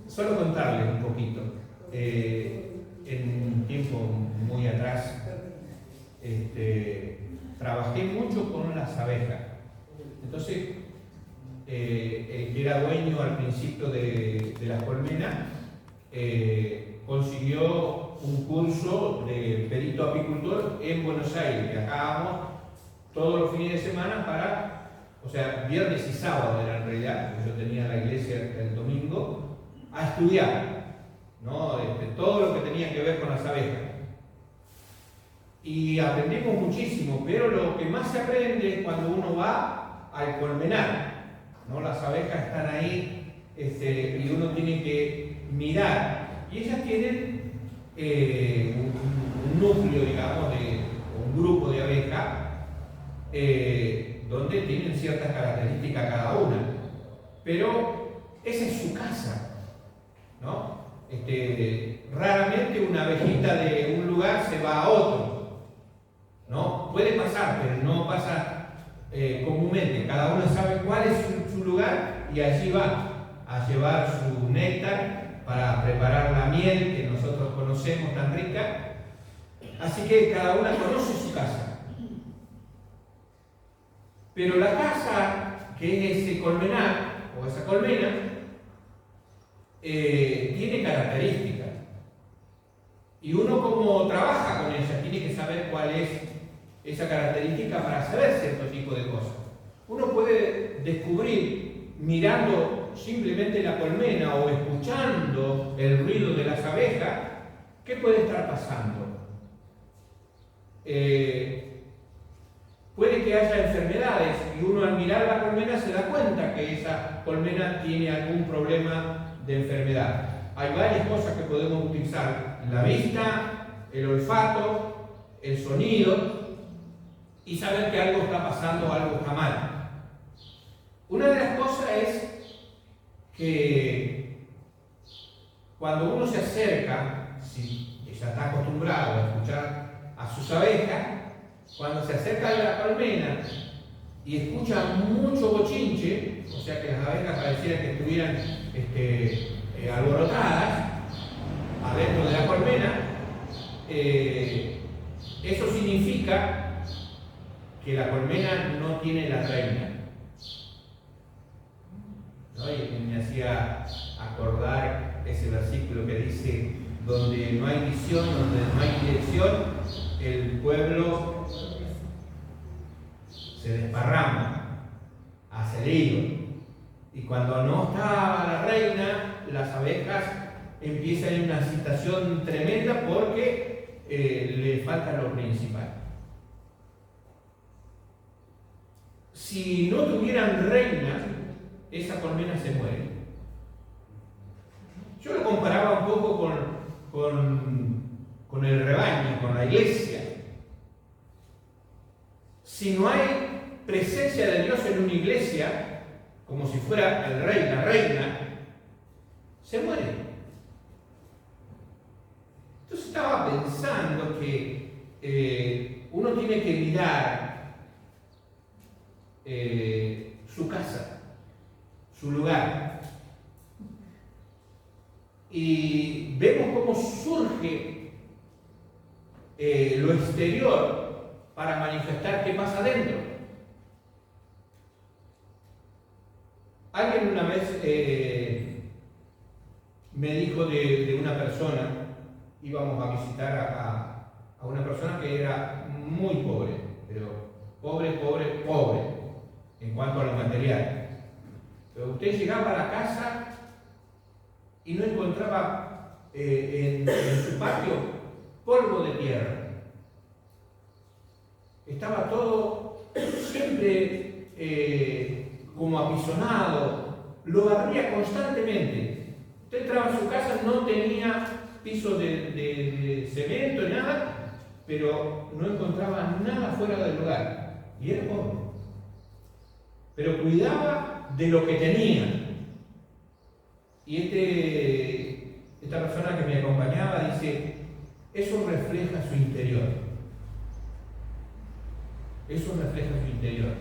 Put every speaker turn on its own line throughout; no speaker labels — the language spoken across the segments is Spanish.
Solo contarles un poquito. En un tiempo muy atrás trabajé mucho con las abejas. Entonces, el que era dueño al principio de las colmenas consiguió un curso de perito apicultor en Buenos Aires. Viajábamos todos los fines de semana o sea, viernes y sábado era en realidad, porque yo tenía la iglesia el domingo, a estudiar, ¿no? Todo lo que tenía que ver con las abejas. Y aprendimos muchísimo, pero lo que más se aprende es cuando uno va al colmenar, ¿no? Las abejas están ahí y uno tiene que mirar. Y ellas tienen un núcleo, digamos, un grupo de abejas donde tienen ciertas características cada una. Pero esa es su casa, ¿no? Raramente una abejita de un lugar se va a otro, ¿no? Puede pasar, pero no pasa comúnmente. Cada uno sabe cuál es su lugar y allí va a llevar su néctar para preparar la miel que nosotros conocemos tan rica. Así que cada una conoce su casa. Pero la casa, que es ese colmenar o esa colmena, tiene características. Y uno, como trabaja con ella, tiene que saber cuál es esa característica para saber cierto tipo de cosas. Uno puede descubrir, mirando simplemente la colmena o escuchando el ruido de las abejas, qué puede estar pasando. Puede que haya enfermedades y uno al mirar la colmena se da cuenta que esa colmena tiene algún problema de enfermedad. Hay varias cosas que podemos utilizar: la vista, el olfato, el sonido, y saber que algo está pasando, algo está mal. Una de las cosas es que cuando uno se acerca, si ya está acostumbrado a escuchar a sus abejas, cuando se acerca a la colmena y escucha mucho bochinche, o sea que las abejas parecieran que estuvieran alborotadas adentro de la colmena, eso significa que la colmena no tiene la reina, ¿no? Y me hacía acordar ese versículo que dice: donde no hay visión, donde no hay dirección, el pueblo se desparrama, hace lío. Y cuando no está la reina, las abejas empiezan en una situación tremenda porque le falta lo principal. Si no tuvieran reina, esa colmena se muere. Yo lo comparaba un poco con el rebaño, con la iglesia. Si no hay presencia de Dios en una iglesia, como si fuera el rey, la reina, se muere. Entonces estaba pensando que uno tiene que mirar su casa, su lugar. Y vemos cómo surge lo exterior para manifestar qué pasa adentro. Alguien una vez me dijo de una persona, íbamos a visitar a una persona que era muy pobre, pero pobre en cuanto a lo material. Pero usted llegaba a la casa y no encontraba en su patio polvo de tierra. Estaba todo siempre como apisonado, lo barría constantemente. Usted entraba en su casa, no tenía piso de cemento y nada, pero no encontraba nada fuera del lugar. Y era pobre. Pero cuidaba de lo que tenía. Y esta persona que me acompañaba dice: eso refleja su interior. Eso refleja su interior.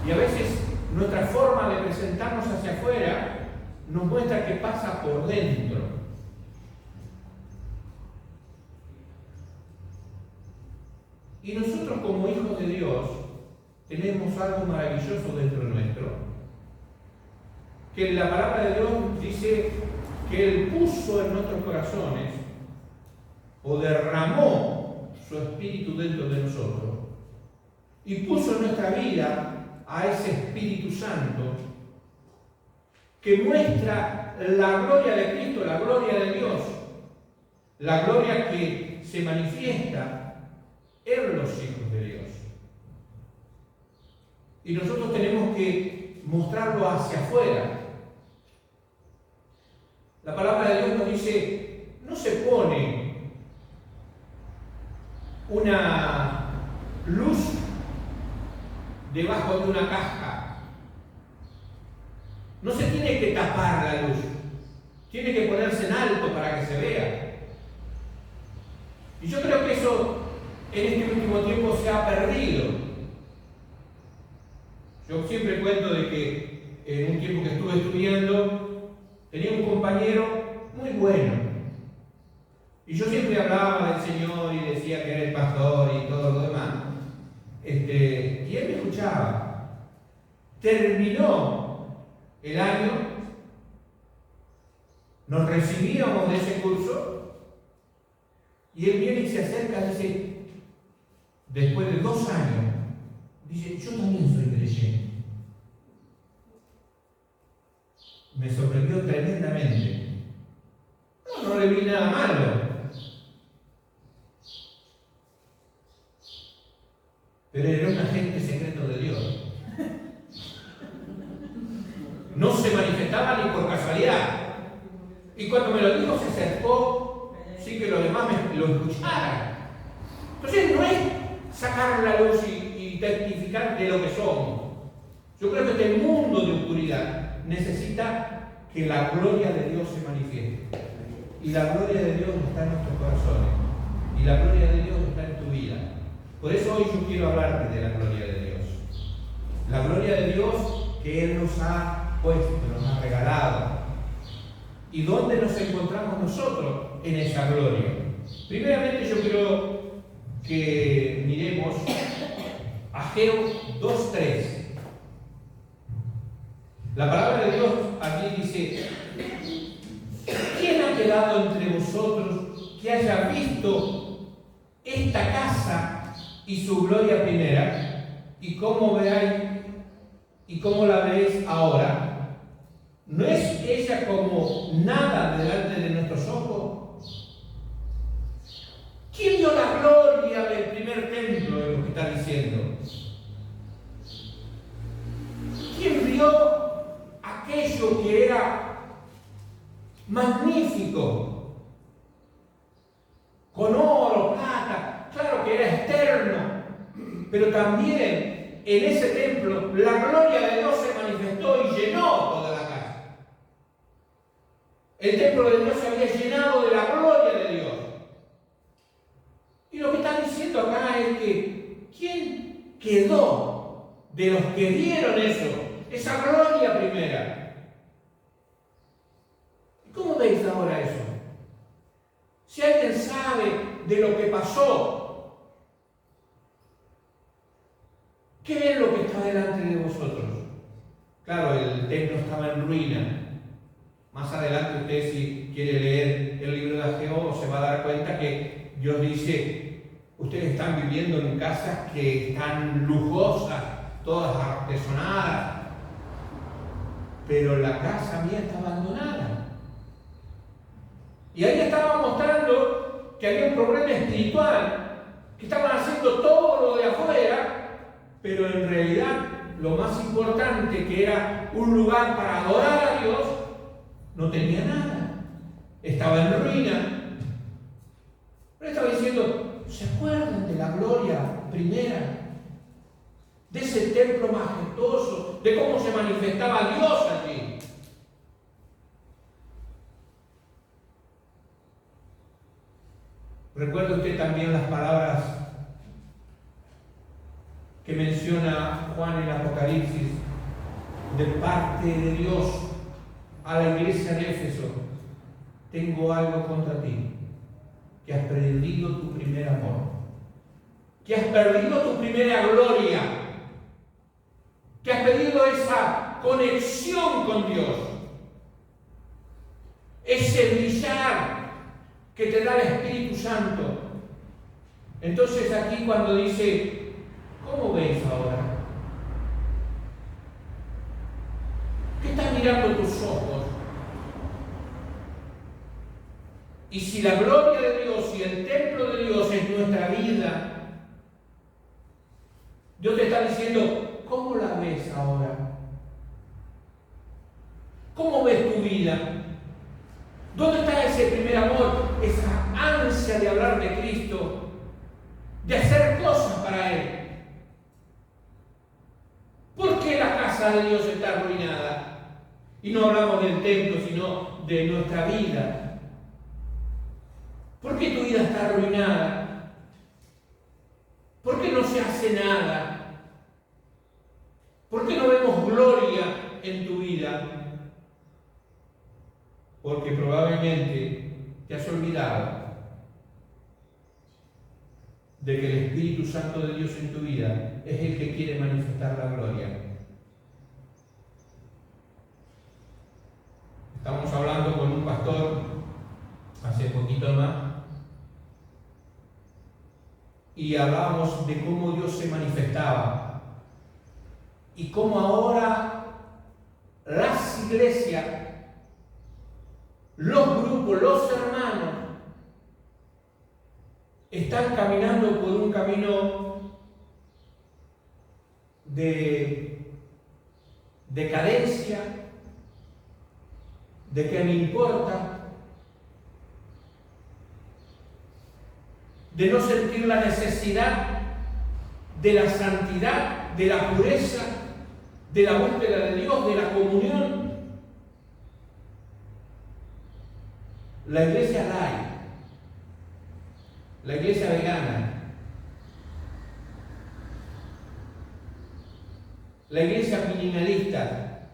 Y a veces nuestra forma de presentarnos hacia afuera nos muestra que pasa por dentro. Y nosotros como hijos de Dios tenemos algo maravilloso dentro nuestro, que la palabra de Dios dice que Él puso en nuestros corazones o derramó su espíritu dentro de nosotros y puso en nuestra vida a ese Espíritu Santo que muestra la gloria de Cristo, la gloria de Dios, la gloria que se manifiesta en los hijos de Dios. Y nosotros tenemos que mostrarlo hacia afuera. La palabra de Dios nos dice, no se pone una luz debajo de una caja. No se tiene que tapar la luz, tiene que ponerse en alto para que se vea. Y yo creo que eso en este último tiempo se ha perdido. Yo siempre cuento de que en un tiempo que estuve estudiando tenía un compañero muy bueno. Y yo siempre hablaba del Señor y decía que era el pastor y todo lo demás. Y él me escuchaba. Terminó el año, nos recibíamos de ese curso y él viene y se acerca y dice, después de 2 años, dice, yo también soy creyente. Me sorprendió tremendamente. No le vi nada malo. Pero era un agente secreto de Dios. No se manifestaba ni por casualidad. Y cuando me lo dijo, se acercó sin que los demás lo escucharan. Entonces no es sacar la luz y testificar de lo que somos. Yo creo que este mundo de oscuridad necesita que la gloria de Dios se manifieste. Y la gloria de Dios está en nuestros corazones. Y la gloria de Dios está en tu vida. Por eso hoy yo quiero hablarte de la gloria de Dios. La gloria de Dios que Él nos ha puesto, nos ha regalado. ¿Y dónde nos encontramos nosotros en esa gloria? Primeramente yo quiero que miremos Ageo 2:3. La palabra de Dios aquí dice, ¿quién ha quedado entre vosotros que haya visto esta casa y su gloria primera? ¿Y cómo veáis y cómo la veis ahora? ¿No es ella como nada delante de nuestros ojos? ¿Quién vio la gloria del primer templo, de lo que está diciendo? ¿Quién vio aquello que era magnífico? Con oro, plata, claro que era externo, pero también en ese templo la gloria de Dios se manifestó y llenó toda la casa. El templo de Dios se había llenado de la gloria de Dios. Y lo que está diciendo acá es que ¿quién quedó de los que vieron eso? Esa gloria primera. ¿Cómo veis ahora eso? Si alguien sabe de lo que pasó, ¿qué es lo que está delante de vosotros? Claro, el templo estaba en ruina. Más adelante usted, si quiere leer el libro de Ageo, se va a dar cuenta que Dios dice, ustedes están viviendo en casas que están lujosas, todas artesonadas, pero la casa mía está abandonada. Y ahí estaba mostrando que había un problema espiritual, que estaban haciendo todo lo de afuera, pero en realidad lo más importante, que era un lugar para adorar a Dios, no tenía nada. Estaba en ruina. Pero estaba diciendo, ¿se acuerdan de la gloria primera? De ese templo majestuoso, de cómo se manifestaba Dios allí. ¿Recuerda usted también las palabras que menciona Juan en Apocalipsis de parte de Dios a la iglesia de Éfeso: tengo algo contra ti, que has perdido tu primer amor, que has perdido tu primera gloria, que has perdido esa conexión con Dios, ese brillar que te da el Espíritu Santo. Entonces aquí cuando dice: ¿cómo ves ahora? ¿Qué están mirando tus ojos? Y si la gloria de Dios y el templo de Dios es nuestra vida, Dios te está diciendo: ¿cómo la ves ahora? ¿Cómo ves tu vida? ¿Dónde está ese primer amor? Esa ansia de hablar de Cristo, de hacer cosas para Él. ¿Por qué la casa de Dios está arruinada? Y no hablamos del templo, sino de nuestra vida. ¿Por qué tu vida está arruinada? ¿Por qué no se hace nada? ¿Por qué no vemos gloria en tu vida? Porque probablemente te has olvidado de que el Espíritu Santo de Dios en tu vida es el que quiere manifestar la gloria. Estamos hablando con un pastor hace poquito más y hablábamos de cómo Dios se manifestaba y cómo ahora las iglesias, los grupos, los hermanos están caminando por un camino de decadencia, de que me importa, de no sentir la necesidad de la santidad, de la pureza, de la búsqueda de Dios, de la comunión. La iglesia light, la iglesia vegana, la iglesia minimalista,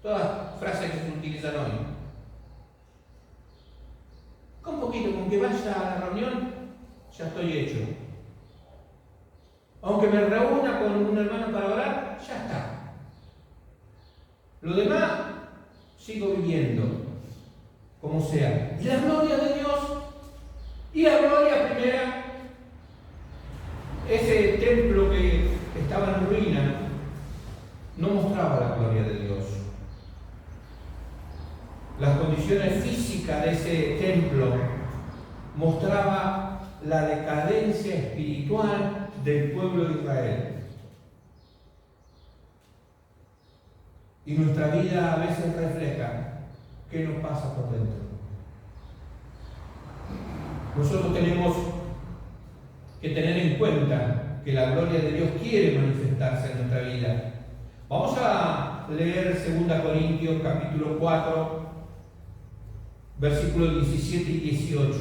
todas frases que se utilizan hoy. Con poquito, con que vaya a la reunión, ya estoy hecho. Aunque me reúna con un hermano para orar, ya está. Lo demás, sigo viviendo, como sea. Y la gloria de Dios, y la gloria primera, ese templo que estaba en ruina, no mostraba la gloria de Dios. Las condiciones físicas de ese templo mostraba la decadencia espiritual del pueblo de Israel. Y nuestra vida a veces refleja qué nos pasa por dentro. Nosotros tenemos que tener en cuenta que la gloria de Dios quiere manifestarse en nuestra vida. Vamos a leer 2 Corintios capítulo 4, versículos 17 y 18.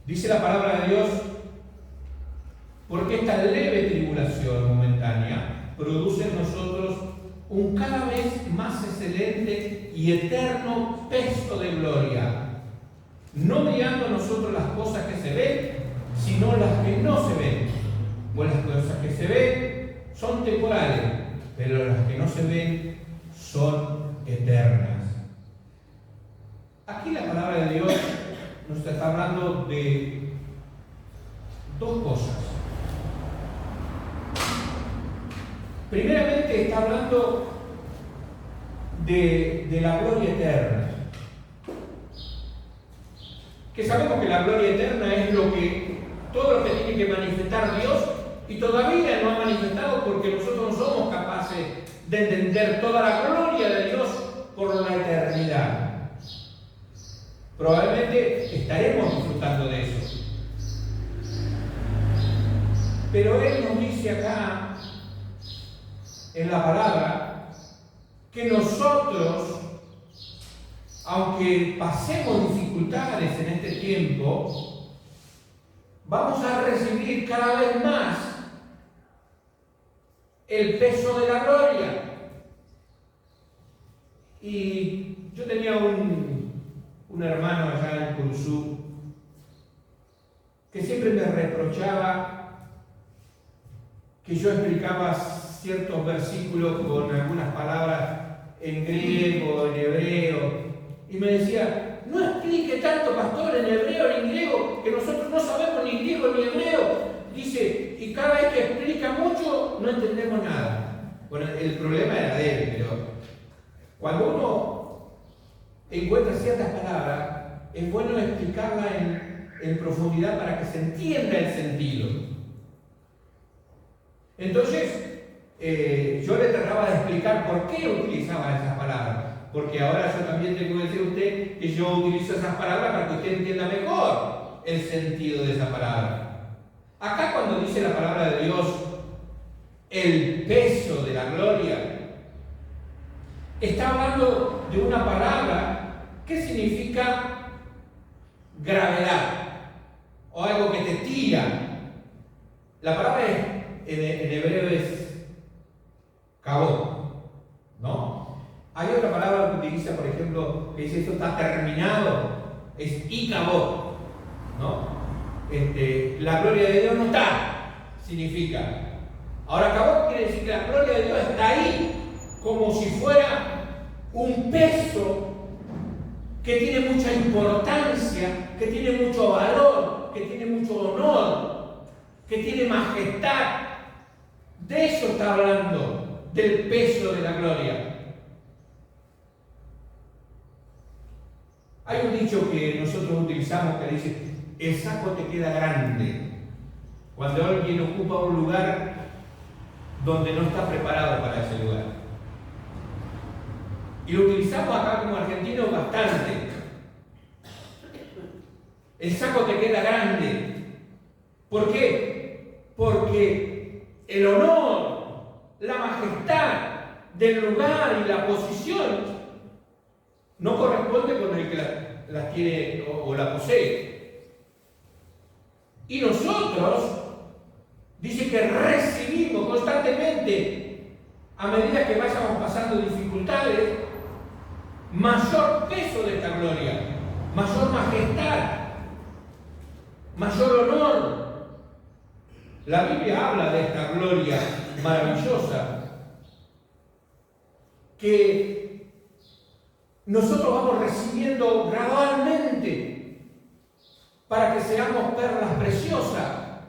Dice la palabra de Dios: porque esta leve tribulación momentánea produce en nosotros un cada vez más excelente y eterno peso de gloria, no mirando nosotros las cosas que se ven, sino las que no se ven. Pues las cosas que se ven son temporales, pero las que no se ven son eternas. Aquí la palabra de Dios nos está hablando de dos cosas. Primeramente está hablando de la gloria eterna. Que sabemos que la gloria eterna es todo lo que tiene que manifestar Dios, y todavía no ha manifestado porque nosotros no somos capaces de entender toda la gloria de Dios por la eternidad. Probablemente estaremos disfrutando de eso. Pero Él nos dice acá, en la palabra, que nosotros, aunque pasemos dificultades en este tiempo, vamos a recibir cada vez más el peso de la gloria. Y yo tenía un hermano allá en Curuzú que siempre me reprochaba que yo explicaba ciertos versículos con algunas palabras en griego, en hebreo, y me decía: no explique tanto, pastor, en hebreo ni en griego, que nosotros no sabemos ni griego ni hebreo. Dice, y cada vez que explica mucho, no entendemos nada. Bueno, el problema era de él, pero cuando uno encuentra ciertas palabras, es bueno explicarlas en profundidad para que se entienda el sentido. Entonces, yo le trataba de explicar por qué utilizaba esas palabras, porque ahora yo también tengo que decir a usted que yo utilizo esas palabras para que usted entienda mejor el sentido de esa palabra. Acá, cuando dice la palabra de Dios, el peso de la gloria, está hablando de una palabra que significa gravedad o algo que te tira. La palabra en hebreo es kabod, ¿no? Hay otra palabra que utiliza, por ejemplo, que dice esto está terminado, es ikabod, ¿no? La gloria de Dios no está, significa. Ahora, kabod quiere decir que la gloria de Dios está ahí, como si fuera un peso que tiene mucha importancia, que tiene mucho valor, que tiene mucho honor, que tiene majestad. De eso está hablando, del peso de la gloria. Hay un dicho que nosotros utilizamos que dice: el saco te queda grande cuando alguien ocupa un lugar donde no está preparado para ese lugar. Y lo utilizamos acá como argentinos bastante. El saco te queda grande. ¿Por qué? Porque el honor, la majestad del lugar y la posición no corresponde con el que la tiene o la posee. Y nosotros, dice que recibimos constantemente, a medida que vayamos pasando dificultades, mayor peso de esta gloria, mayor majestad, mayor honor. La Biblia habla de esta gloria maravillosa que nosotros vamos recibiendo gradualmente para que seamos perlas preciosas,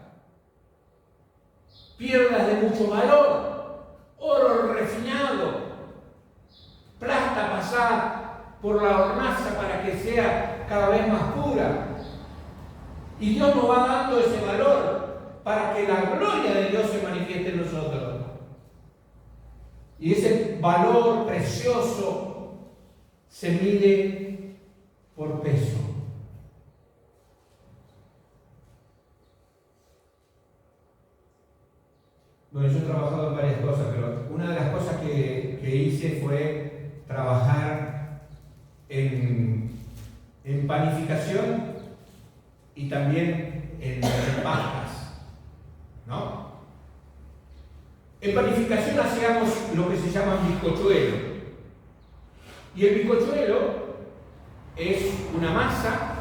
piedras de mucho valor, oro refinado, plata pasada por la hornaza para que sea cada vez más pura. Y Dios nos va dando ese valor para que la gloria de Dios se manifieste en nosotros. Y ese valor precioso se mide por peso. Bueno, yo he trabajado en varias cosas, pero una de las cosas que hice fue trabajar en panificación y también en pastas, ¿no? En panificación hacíamos lo que se llama bizcochuelo. Y el bizcochuelo es una masa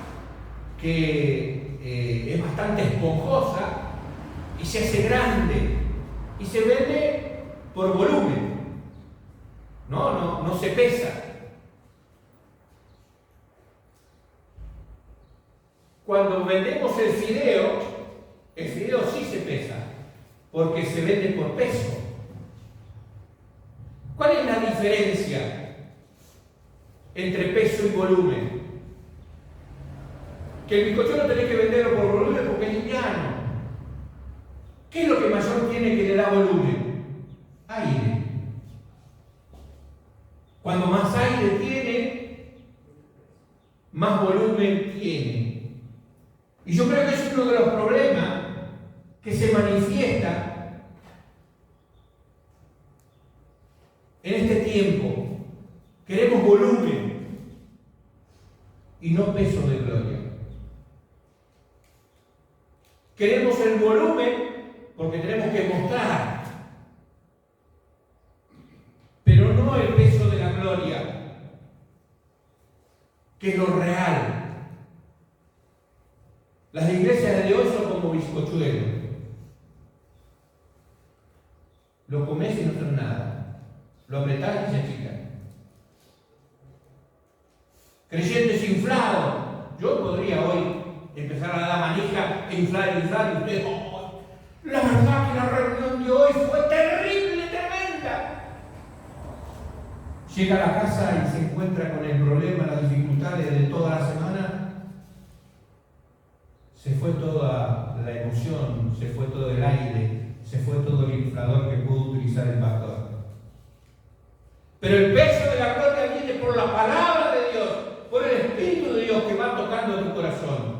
que es bastante esponjosa y se hace grande y se vende por volumen, no se pesa. Cuando vendemos el fideo sí se pesa, porque se vende por peso. ¿Cuál es la diferencia entre peso y volumen? Que el bizcochuelo tenés que venderlo por volumen porque es liviano. ¿Qué es lo que mayor tiene que le da volumen? Aire. Cuando más aire tiene, más volumen tiene. Y yo creo que es uno de los problemas que se manifiesta en este tiempo. Queremos volumen y no peso de gloria. Queremos el volumen porque tenemos que mostrar, pero no el peso de la gloria. que es lo real. Las iglesias de hoy son como bizcochuelos. Lo comés y no son nada. Lo apretás y se achican. Creyentes inflados. Yo podría hoy empezar a dar manija e inflar y ustedes, oh, la verdad que la reunión de hoy fue terrible, tremenda. Llega a la casa y se encuentra con el problema, las dificultades de toda la semana. Se fue toda la emoción, se fue todo el aire, se fue todo el inflador que pudo utilizar el pastor. Pero el peso de la gloria viene por la palabra de Dios, por el Espíritu de Dios que va tocando tu corazón.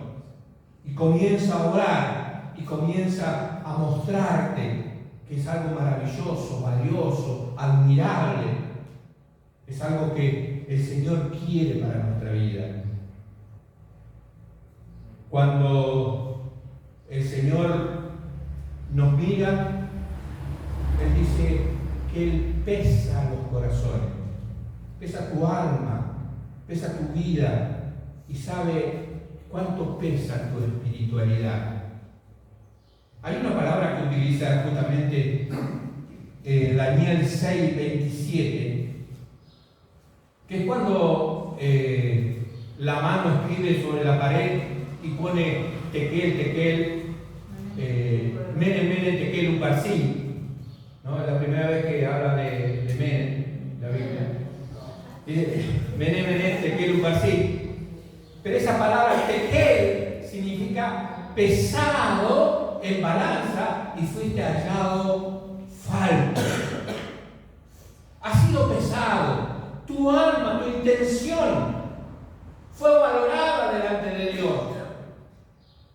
Y comienza a orar y comienza a mostrarte que es algo maravilloso, valioso, admirable. Es algo que el Señor quiere para nuestra vida. Cuando el Señor nos mira, Él dice que Él pesa los corazones, pesa tu alma, pesa tu vida y sabe cuánto pesa tu espiritualidad. Hay una palabra que utiliza justamente Daniel 6:27, que es cuando la mano escribe sobre la pared y pone tekel, mene, tekel, uparsin. ¿No? Es la primera vez que habla de mene, la Biblia. Mene, tekel, uparsin. Pero esa palabra tekel significa pesado en balanza y fuiste hallado falto. Ha sido pesado. Tu alma, tu intención fue valorada delante de Dios.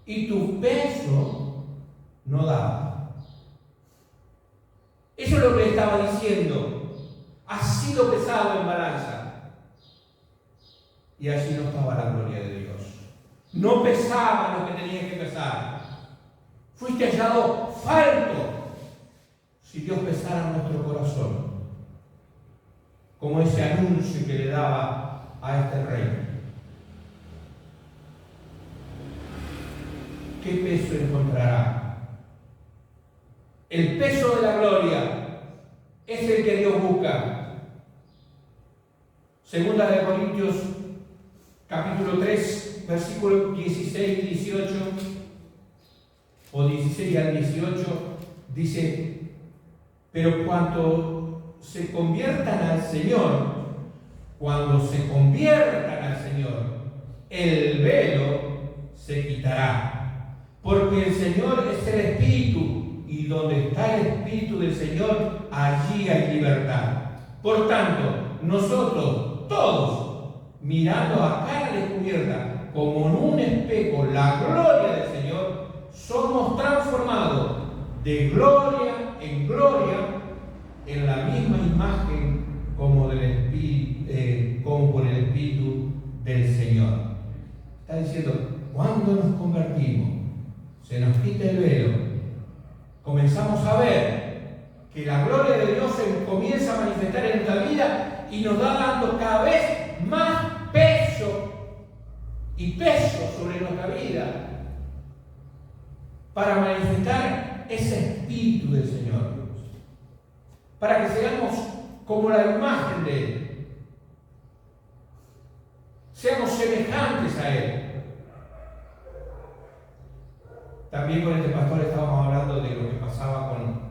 Y tu peso no daba. Eso es lo que le estaba diciendo. Ha sido pesado en balanza. Y allí no estaba la gloria de Dios. No pesaba lo que tenía que pesar. Fuiste hallado falto. Si Dios pesara nuestro corazón, como ese anuncio que le daba a este rey. ¿Qué peso encontrará? El peso de la gloria es el que Dios busca. Segunda de Corintios, capítulo 3, versículos 16 y 18, o 16 al 18, dice: pero cuando se conviertan al Señor, el velo se quitará. Porque el Señor es el Espíritu, y donde está el Espíritu del Señor, allí hay libertad. Por tanto, nosotros todos, mirando a cara descubierta, como en un espejo, la gloria del Señor, somos transformados de gloria en gloria en la misma imagen como por el Espíritu del Señor. Está diciendo, cuando nos convertimos, se nos quita el velo, comenzamos a ver que la gloria de Dios se comienza a manifestar en nuestra vida y nos va dando cada vez más peso y peso sobre nuestra vida para manifestar ese Espíritu del Señor, para que seamos como la imagen de Él, seamos semejantes a Él. También con este pastor estábamos hablando de lo que pasaba con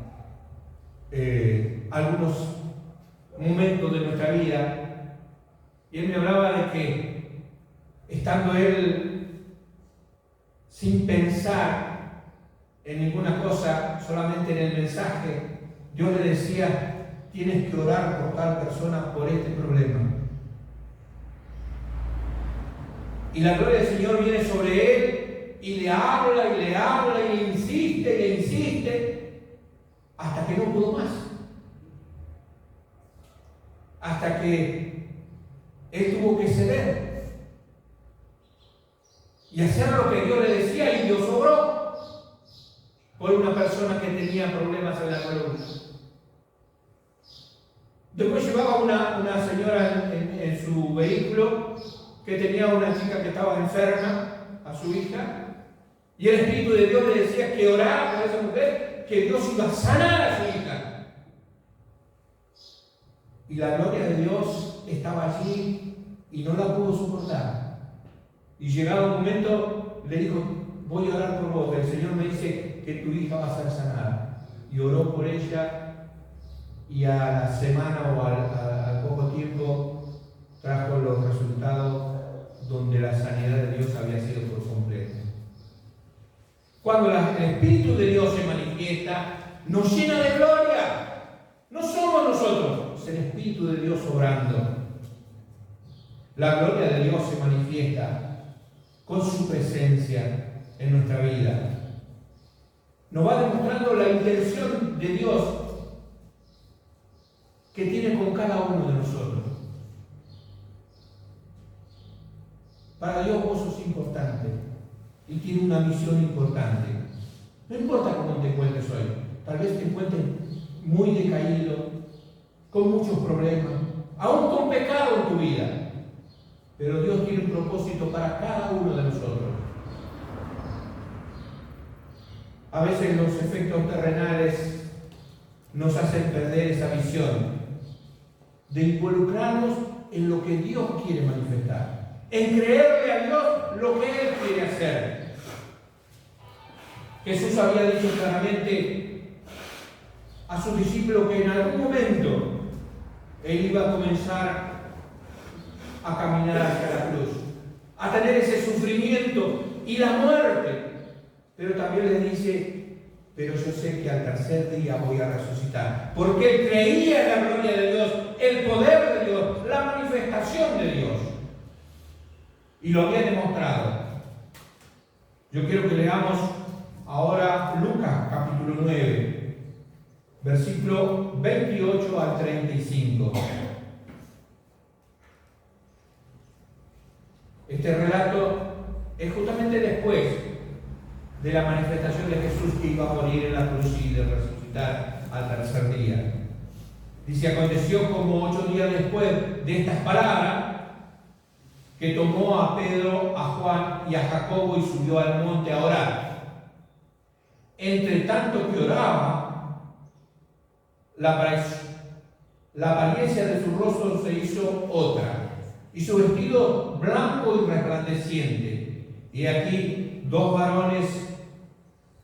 algunos momentos de nuestra vida, y él me hablaba de que estando él sin pensar en ninguna cosa, solamente en el mensaje, Dios le decía: tienes que orar por tal persona por este problema. Y la gloria del Señor viene sobre él y le habla y le insiste hasta que no pudo más. Hasta que él tuvo que ceder y hacer lo que Dios le decía, y Dios obró por una persona que tenía problemas en la columna. Después llevaba una señora en su vehículo que tenía una chica que estaba enferma, a su hija, y el Espíritu de Dios le decía que orara por esa mujer, que Dios iba a sanar a su hija. Y la gloria de Dios estaba allí y no la pudo soportar. Y llegado un momento le dijo: voy a orar por vos, que el Señor me dice que tu hija va a ser sanada. Y oró por ella, y a la semana o al poco tiempo trajo los resultados donde la sanidad de Dios había sido por completo. Cuando el Espíritu de Dios se manifiesta, nos llena de gloria. No somos nosotros, es el Espíritu de Dios obrando. La gloria de Dios se manifiesta con su presencia en nuestra vida. Nos va demostrando la intención de Dios que tiene con cada uno de nosotros. Para Dios vos sos importante y tiene una misión importante. No importa cómo te encuentres hoy, tal vez te encuentres muy decaído, con muchos problemas, aún con pecado en tu vida, pero Dios tiene un propósito para cada uno de nosotros. A veces los efectos terrenales nos hacen perder esa visión de involucrarnos en lo que Dios quiere manifestar, en creerle a Dios lo que Él quiere hacer. Jesús había dicho claramente a sus discípulos que en algún momento Él iba a comenzar a caminar hacia la cruz, a tener ese sufrimiento y la muerte. Pero también les dice: pero yo sé que al tercer día voy a resucitar. Porque Él creía en la gloria de Dios, el poder de Dios, la manifestación de Dios. Y lo había demostrado. Yo quiero que leamos ahora Lucas capítulo 9, versículo 28 al 35. Este relato es justamente después de la manifestación de Jesús, que iba a morir en la cruz y de resucitar al tercer día. Dice: aconteció como 8 días después de estas palabras, que tomó a Pedro, a Juan y a Jacobo y subió al monte a orar. Entre tanto que oraba, la apariencia de su rostro se hizo otra, y su vestido blanco y resplandeciente. Y aquí 2 varones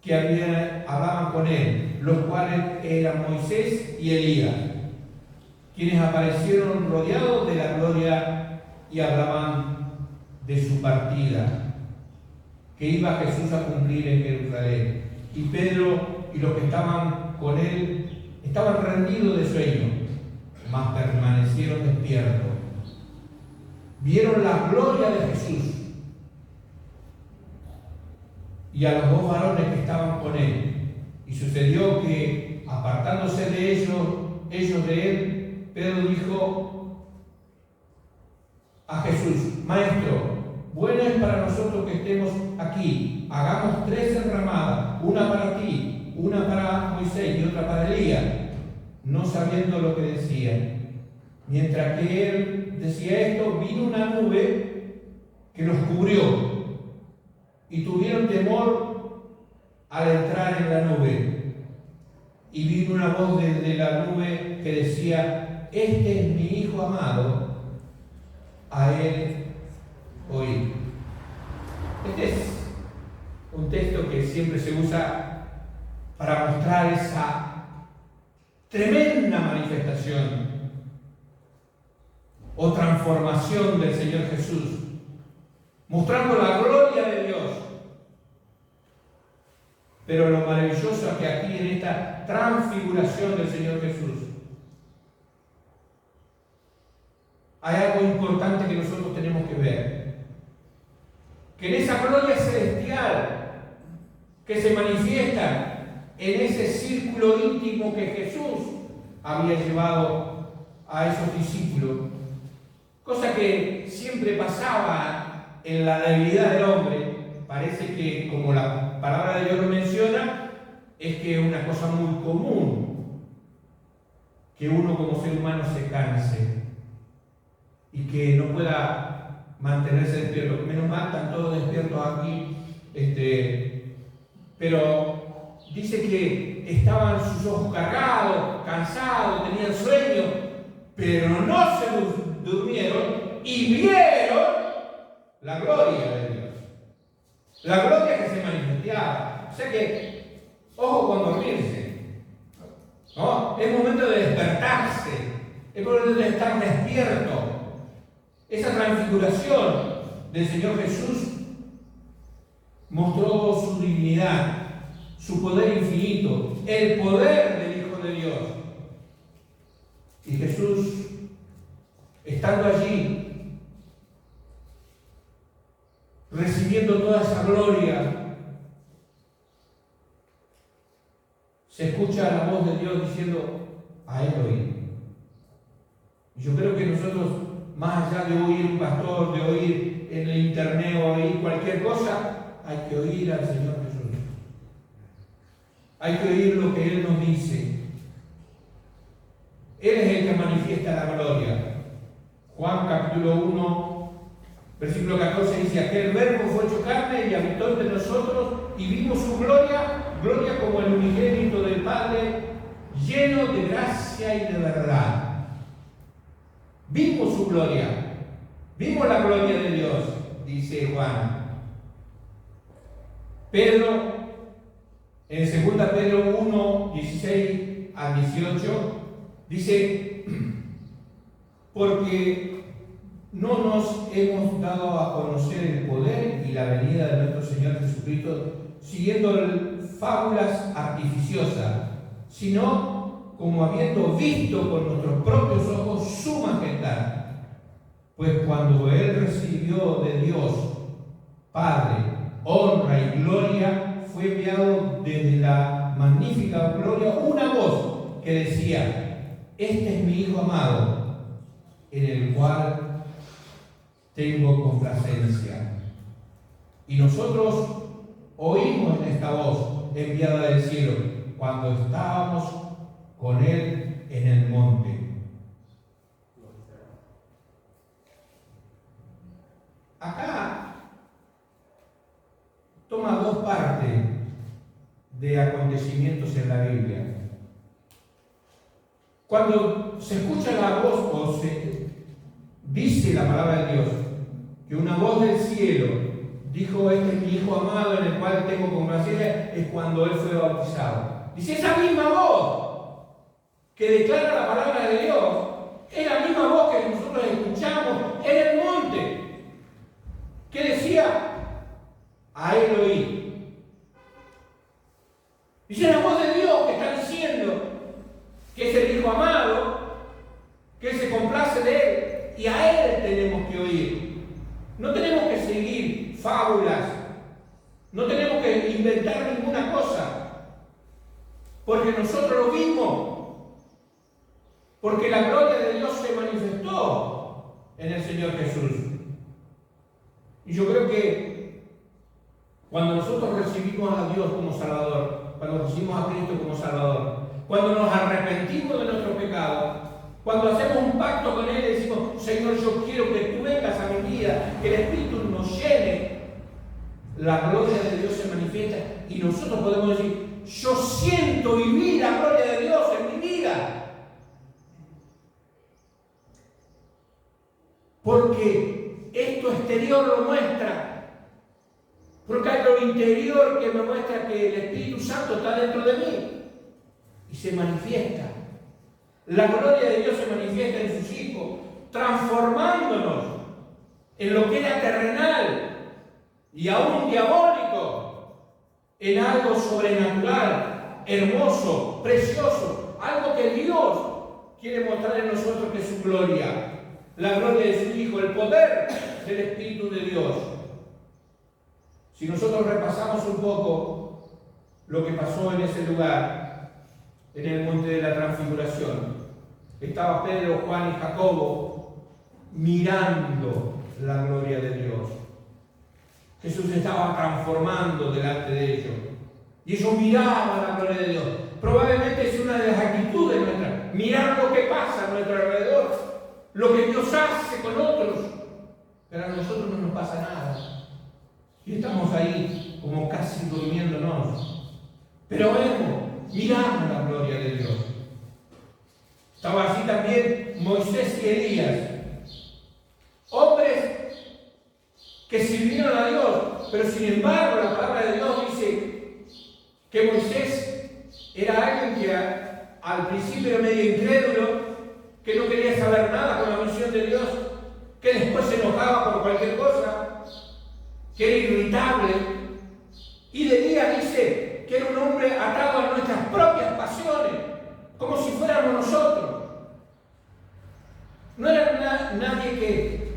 que hablaban con él, los cuales eran Moisés y Elías, quienes aparecieron rodeados de la gloria y hablaban de su partida, que iba Jesús a cumplir en Jerusalén. Y Pedro y los que estaban con él estaban rendidos de sueño, mas permanecieron despiertos. Vieron la gloria de Jesús y a los 2 varones que estaban con él. Y sucedió que, apartándose de ellos de él, Pedro dijo a Jesús: Maestro, bueno es para nosotros que estemos aquí. Hagamos 3 enramadas, una para ti, una para Moisés y otra para Elías. No sabiendo lo que decía. Mientras que él decía esto, vino una nube que los cubrió, y tuvieron temor al entrar en la nube. Y vino una voz desde la nube que decía: este es mi Hijo amado, a él oíd. Este es un texto que siempre se usa para mostrar esa tremenda manifestación o transformación del Señor Jesús, mostrando la gloria de Dios. Pero lo maravilloso es que aquí, en esta transfiguración del Señor Jesús, hay algo importante que nosotros tenemos que ver. Que en esa gloria celestial que se manifiesta en ese círculo íntimo que Jesús había llevado a esos discípulos, cosa que siempre pasaba en la debilidad del hombre, parece que, como la palabra de Dios lo menciona, es que es una cosa muy común que uno como ser humano se canse y que no pueda mantenerse despierto. Menos mal, están todos despiertos aquí. Pero dice que estaban sus ojos cargados, cansados, tenían sueño, pero no se durmieron y vieron la gloria de Dios. La gloria que se manifestaba. O sea que, ojo con dormirse, ¿no? Es momento de despertarse, es momento de estar despierto. Esa transfiguración del Señor Jesús mostró su divinidad, su poder infinito, el poder del Hijo de Dios. Y Jesús, estando allí, recibiendo toda esa gloria, se escucha la voz de Dios diciendo: a Él oí. Y yo creo que nosotros, más allá de oír un pastor, de oír en el internet o oír cualquier cosa, hay que oír al Señor Jesús. Hay que oír lo que Él nos dice. Él es el que manifiesta la gloria. Juan capítulo 1, versículo 14 dice: aquel verbo fue hecho carne y habitó entre nosotros y vimos su gloria, gloria como el unigénito del Padre, lleno de gracia y de verdad. Vimos su gloria, vimos la gloria de Dios, dice Juan. Pedro, en 2 Pedro 1, 16 a 18, dice: porque no nos hemos dado a conocer el poder y la venida de nuestro Señor Jesucristo siguiendo fábulas artificiosas, sino como habiendo visto con nuestros propios ojos su majestad. Pues cuando Él recibió de Dios Padre honra y gloria, fue enviado desde la magnífica gloria una voz que decía: este es mi Hijo amado, en el cual tengo complacencia. Y nosotros oímos esta voz enviada del cielo cuando estábamos con Él en el monte. Acá toma dos partes de acontecimientos en la Biblia. Cuando se escucha la voz o se dice la palabra de Dios, que una voz del cielo dijo: este es mi Hijo amado en el cual tengo complacencia, es cuando Él fue bautizado. Dice, esa misma voz que declara la palabra de Dios es la misma voz que nosotros escuchamos en el monte, que decía: a Él oí. Dice la voz de Dios que está diciendo que es el Hijo amado, que Él se complace de Él, y a Él tenemos que oír. No tenemos que seguir fábulas, no tenemos que inventar ninguna cosa, porque nosotros lo vimos, porque la gloria de Dios se manifestó en el Señor Jesús. Y yo creo que cuando nosotros recibimos a Dios como Salvador, cuando recibimos a Cristo como Salvador, cuando nos arrepentimos de nuestro pecado, cuando hacemos un pacto con Él y decimos: Señor, yo quiero que tú vengas a mi vida, que el Espíritu nos llene, la gloria de Dios se manifiesta y nosotros podemos decir: yo siento y vi la gloria de Dios en mi vida. Porque esto exterior lo muestra, porque hay lo interior que me muestra que el Espíritu Santo está dentro de mí y se manifiesta. La gloria de Dios se manifiesta en sus hijos, transformándonos en lo que era terrenal y aún diabólico, en algo sobrenatural, hermoso, precioso, algo que Dios quiere mostrar en nosotros, que es su gloria. La gloria de su Hijo, el poder del Espíritu de Dios. Si nosotros repasamos un poco lo que pasó en ese lugar, en el monte de la transfiguración, estaba Pedro, Juan y Jacobo mirando la gloria de Dios. Jesús estaba transformando delante de ellos y ellos miraban la gloria de Dios. Probablemente es una de las actitudes nuestras, mirar lo que pasa a nuestro alrededor, lo que Dios hace con otros, pero a nosotros no nos pasa nada. Y estamos ahí como casi durmiéndonos. Pero vemos, miramos la gloria de Dios. Estaba así también Moisés y Elías. Hombres que sirvieron a Dios, pero sin embargo la palabra de Dios dice que Moisés era alguien que al principio era medio incrédulo, que no quería saber nada con la misión de Dios, que después se enojaba por cualquier cosa, que era irritable. Y de Elías dice que era un hombre atado a nuestras propias pasiones, como si fuéramos nosotros. No era nadie que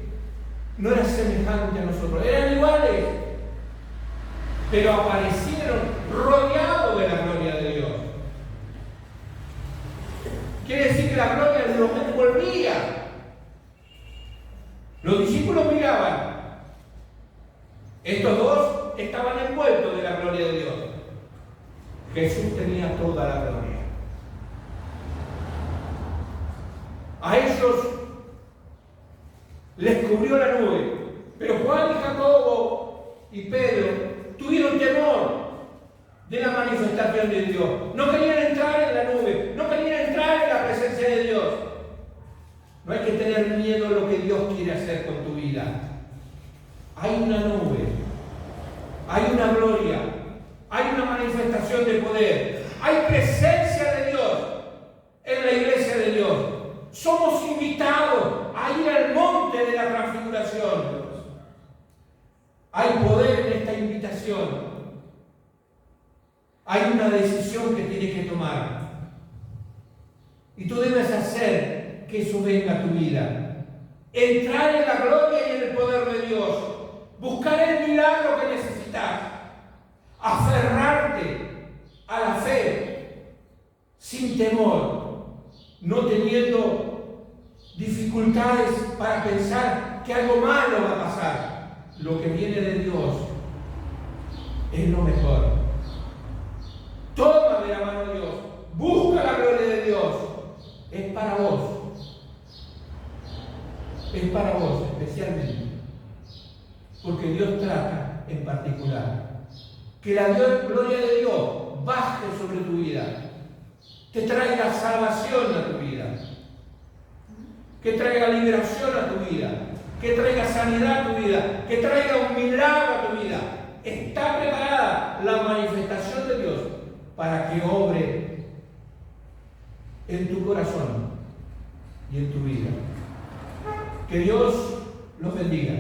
no era semejante a nosotros, eran iguales, pero aparecieron rodeados de la gloria de Dios. Quiere decir que la gloria los envolvía. Los discípulos miraban. Estos dos estaban envueltos de la gloria de Dios. Jesús tenía toda la gloria. A ellos les cubrió la nube, pero Juan y Jacobo y Pedro tuvieron temor de la manifestación de Dios. No querían entrar en la nube, no querían entrar en la presencia de Dios. No hay que tener miedo a lo que Dios quiere hacer con tu vida. Hay una nube, hay una gloria, hay una manifestación de poder, hay presencia de Dios en la iglesia de Dios. Somos invitados a ir al monte de la transfiguración. Hay poder en esta invitación. Hay una decisión que tienes que tomar. Y tú debes hacer que eso venga a tu vida. Entrar en la gloria y en el poder de Dios. Buscar el milagro que necesitas. Aferrarte a la fe sin temor. No teniendo dificultades para pensar que algo malo va a pasar. Lo que viene de Dios es lo mejor. Toma de la mano de Dios. Busca la gloria de Dios. Es para vos. Es para vos especialmente. Porque Dios trata en particular. Que la gloria de Dios baje sobre tu vida. Que traiga salvación a tu vida. Que traiga liberación a tu vida. Que traiga sanidad a tu vida. Que traiga un milagro a tu vida. Está preparada la manifestación de Dios para que obre en tu corazón y en tu vida. Que Dios los bendiga.